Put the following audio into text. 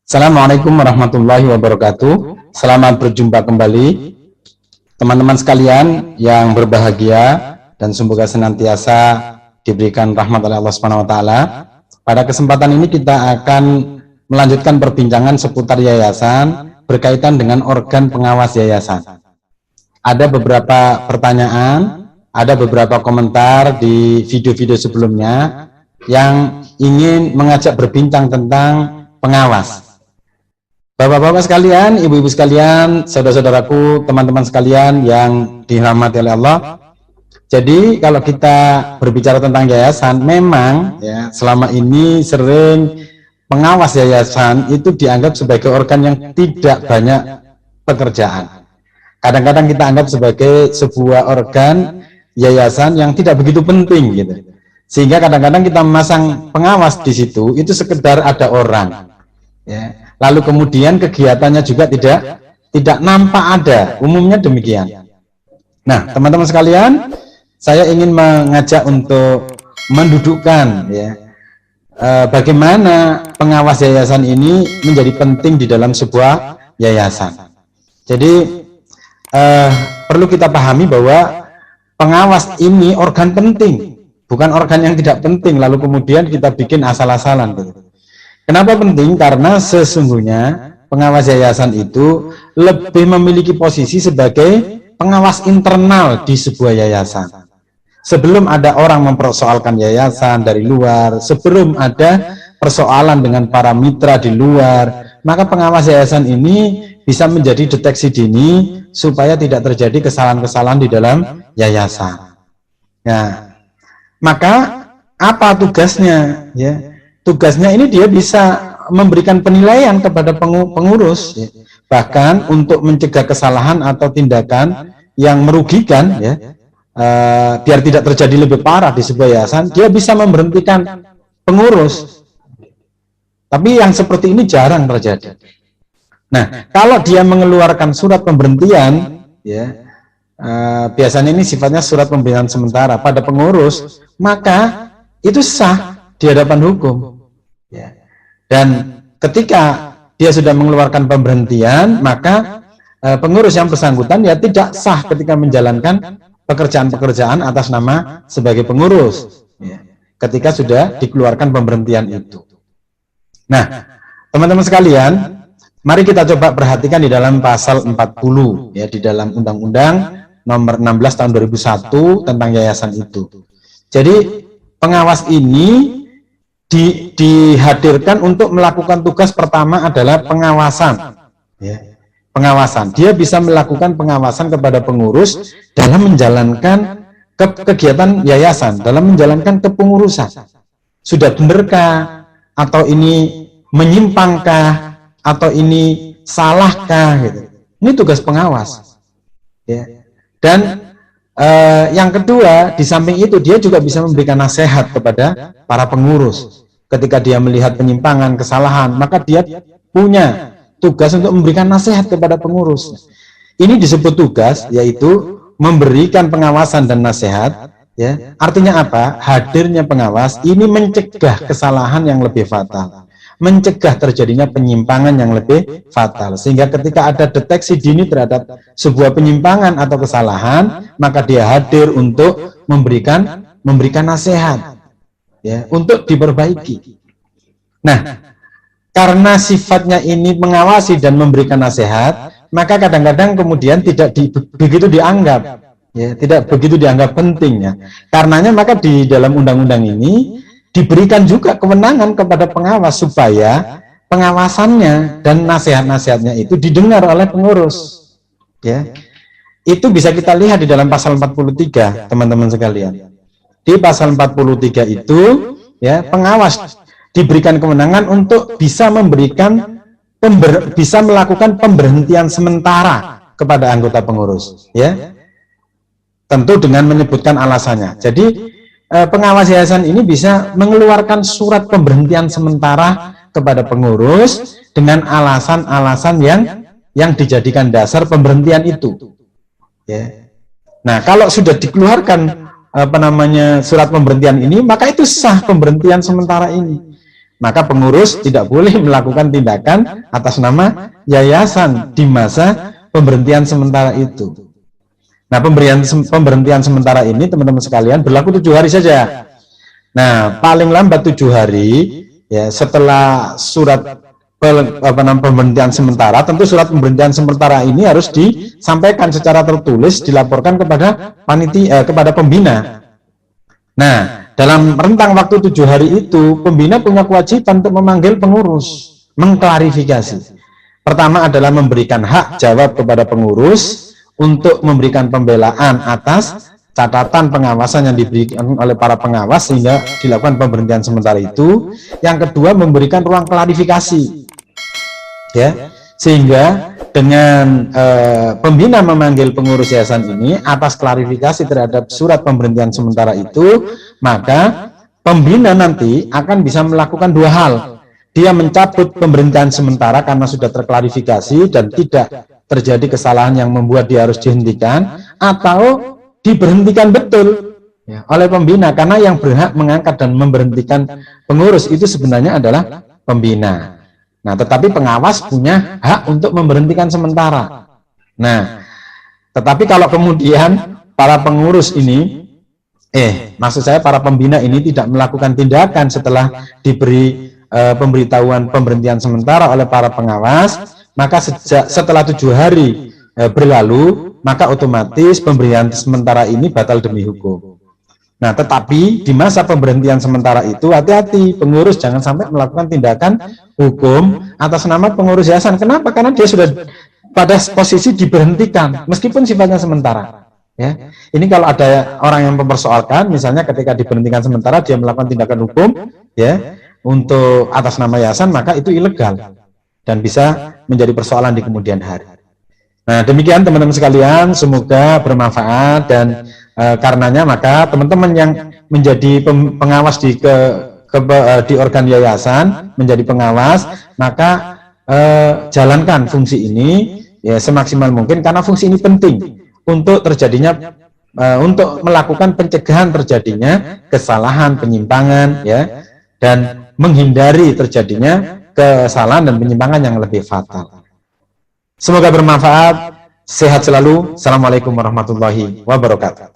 Assalamualaikum warahmatullahi wabarakatuh. Selamat berjumpa kembali teman-teman sekalian yang berbahagia dan semoga senantiasa diberikan rahmat oleh Allah Subhanahu wa taala. Pada kesempatan ini kita akan melanjutkan perbincangan seputar yayasan berkaitan dengan organ pengawas yayasan. Ada beberapa pertanyaan, ada beberapa komentar di video-video sebelumnya yang ingin mengajak berbincang tentang pengawas. Bapak-bapak sekalian, ibu-ibu sekalian, saudara-saudaraku, teman-teman sekalian yang dirahmati oleh Allah. Jadi kalau kita berbicara tentang yayasan, memang ya selama ini sering pengawas yayasan itu dianggap sebagai organ yang tidak banyak pekerjaan. Kadang-kadang kita anggap sebagai sebuah organ yayasan yang tidak begitu penting gitu. Sehingga kadang-kadang kita memasang pengawas di situ itu sekedar ada orang. Ya. Lalu kemudian kegiatannya juga tidak nampak ada, umumnya demikian. Nah, teman-teman sekalian, saya ingin mengajak untuk mendudukkan ya, bagaimana pengawas yayasan ini menjadi penting di dalam sebuah yayasan. Jadi perlu kita pahami bahwa pengawas ini organ penting, bukan organ yang tidak penting. Lalu kemudian kita bikin asal-asalan. Gitu. Kenapa penting? Karena sesungguhnya pengawas yayasan itu lebih memiliki posisi sebagai pengawas internal di sebuah yayasan. Sebelum ada orang mempersoalkan yayasan dari luar, sebelum ada persoalan dengan para mitra di luar, maka pengawas yayasan ini bisa menjadi deteksi dini supaya tidak terjadi kesalahan-kesalahan di dalam yayasan. Nah, maka apa tugasnya? Ya. Tugasnya ini dia bisa memberikan penilaian kepada pengurus, ya. Bahkan untuk mencegah kesalahan atau tindakan yang merugikan, ya, biar tidak terjadi lebih parah di sebuah yayasan, dia bisa memberhentikan pengurus. Tapi yang seperti ini jarang terjadi. Nah, kalau dia mengeluarkan surat pemberhentian, ya, biasanya ini sifatnya surat pemberhentian sementara pada pengurus, maka itu sah di hadapan hukum. Ya. Dan ketika dia sudah mengeluarkan pemberhentian, maka pengurus yang bersangkutan ya tidak sah ketika menjalankan pekerjaan-pekerjaan atas nama sebagai pengurus. Ya. Ketika sudah dikeluarkan pemberhentian itu. Nah, teman-teman sekalian, mari kita coba perhatikan di dalam pasal 40 ya di dalam Undang-Undang Nomor 16 Tahun 2001 tentang yayasan itu. Jadi pengawas ini dihadirkan untuk melakukan tugas pertama adalah pengawasan. Ya. Pengawasan. Dia bisa melakukan pengawasan kepada pengurus dalam menjalankan kegiatan yayasan, dalam menjalankan kepengurusan. Sudah benarkah? Atau ini menyimpangkah? Atau ini salahkah? Gitu. Ini tugas pengawas. Ya. Dan yang kedua, di samping itu dia juga bisa memberikan nasihat kepada para pengurus. Ketika dia melihat penyimpangan, kesalahan, maka dia punya tugas untuk memberikan nasihat kepada pengurus. Ini disebut tugas, yaitu memberikan pengawasan dan nasihat. Ya. Artinya apa? Hadirnya pengawas ini mencegah kesalahan yang lebih fatal, mencegah terjadinya penyimpangan yang lebih fatal, sehingga ketika ada deteksi dini terhadap sebuah penyimpangan atau kesalahan, maka dia hadir untuk memberikan nasihat ya, untuk diperbaiki. Nah, karena sifatnya ini mengawasi dan memberikan nasihat, maka kadang-kadang kemudian tidak begitu dianggap ya, tidak begitu dianggap pentingnya. Karenanya maka di dalam undang-undang ini diberikan juga kewenangan kepada pengawas supaya pengawasannya dan nasihat-nasihatnya itu didengar oleh pengurus. Ya. Itu bisa kita lihat di dalam pasal 43, teman-teman sekalian. Di pasal 43 itu, ya, pengawas diberikan kewenangan untuk bisa bisa melakukan pemberhentian sementara kepada anggota pengurus. Ya. Tentu dengan menyebutkan alasannya. Jadi pengawas yayasan ini bisa mengeluarkan surat pemberhentian sementara kepada pengurus dengan alasan-alasan yang dijadikan dasar pemberhentian itu. Ya. Nah, kalau sudah dikeluarkan surat pemberhentian ini, maka itu sah pemberhentian sementara ini. maka pengurus tidak boleh melakukan tindakan atas nama yayasan di masa pemberhentian sementara itu. Nah, pemberhentian sementara ini teman-teman sekalian berlaku 7 hari saja. Nah, paling lambat 7 hari ya setelah surat pemberhentian sementara, tentu surat pemberhentian sementara ini harus disampaikan secara tertulis, dilaporkan kepada panitia, kepada pembina. Nah, dalam rentang waktu 7 hari itu, pembina punya kewajiban untuk memanggil pengurus, mengklarifikasi. Pertama adalah memberikan hak jawab kepada pengurus untuk memberikan pembelaan atas catatan pengawasan yang diberikan oleh para pengawas sehingga dilakukan pemberhentian sementara itu. Yang kedua, memberikan ruang klarifikasi, ya, sehingga dengan pembina memanggil pengurus yayasan ini atas klarifikasi terhadap surat pemberhentian sementara itu, maka pembina nanti akan bisa melakukan 2 hal. Dia mencabut pemberhentian sementara karena sudah terklarifikasi dan tidak terjadi kesalahan yang membuat dia harus dihentikan, atau diberhentikan betul ya, oleh pembina, karena yang berhak mengangkat dan memberhentikan pengurus itu sebenarnya adalah pembina. Nah, tetapi pengawas punya hak untuk memberhentikan sementara. Nah, tetapi kalau kemudian para pengurus ini, maksud saya para pembina ini tidak melakukan tindakan setelah diberi pemberitahuan pemberhentian sementara oleh para pengawas, maka setelah 7 hari berlalu, maka otomatis pemberian sementara ini batal demi hukum. Nah, tetapi di masa pemberhentian sementara itu hati-hati, pengurus jangan sampai melakukan tindakan hukum atas nama pengurus yayasan. Kenapa? Karena dia sudah pada posisi diberhentikan, meskipun sifatnya sementara. Ya, ini kalau ada orang yang mempersoalkan, misalnya ketika diberhentikan sementara dia melakukan tindakan hukum, ya, untuk atas nama yayasan, maka itu ilegal dan bisa menjadi persoalan di kemudian hari. Nah, demikian teman-teman sekalian, semoga bermanfaat dan karenanya maka teman-teman yang menjadi pengawas di organ yayasan, menjadi pengawas, maka jalankan fungsi ini ya semaksimal mungkin, karena fungsi ini penting untuk terjadinya untuk melakukan pencegahan terjadinya kesalahan, penyimpangan, ya, dan menghindari terjadinya kesalahan dan penyimpangan yang lebih fatal. Semoga bermanfaat. Sehat selalu. Assalamualaikum warahmatullahi wabarakatuh.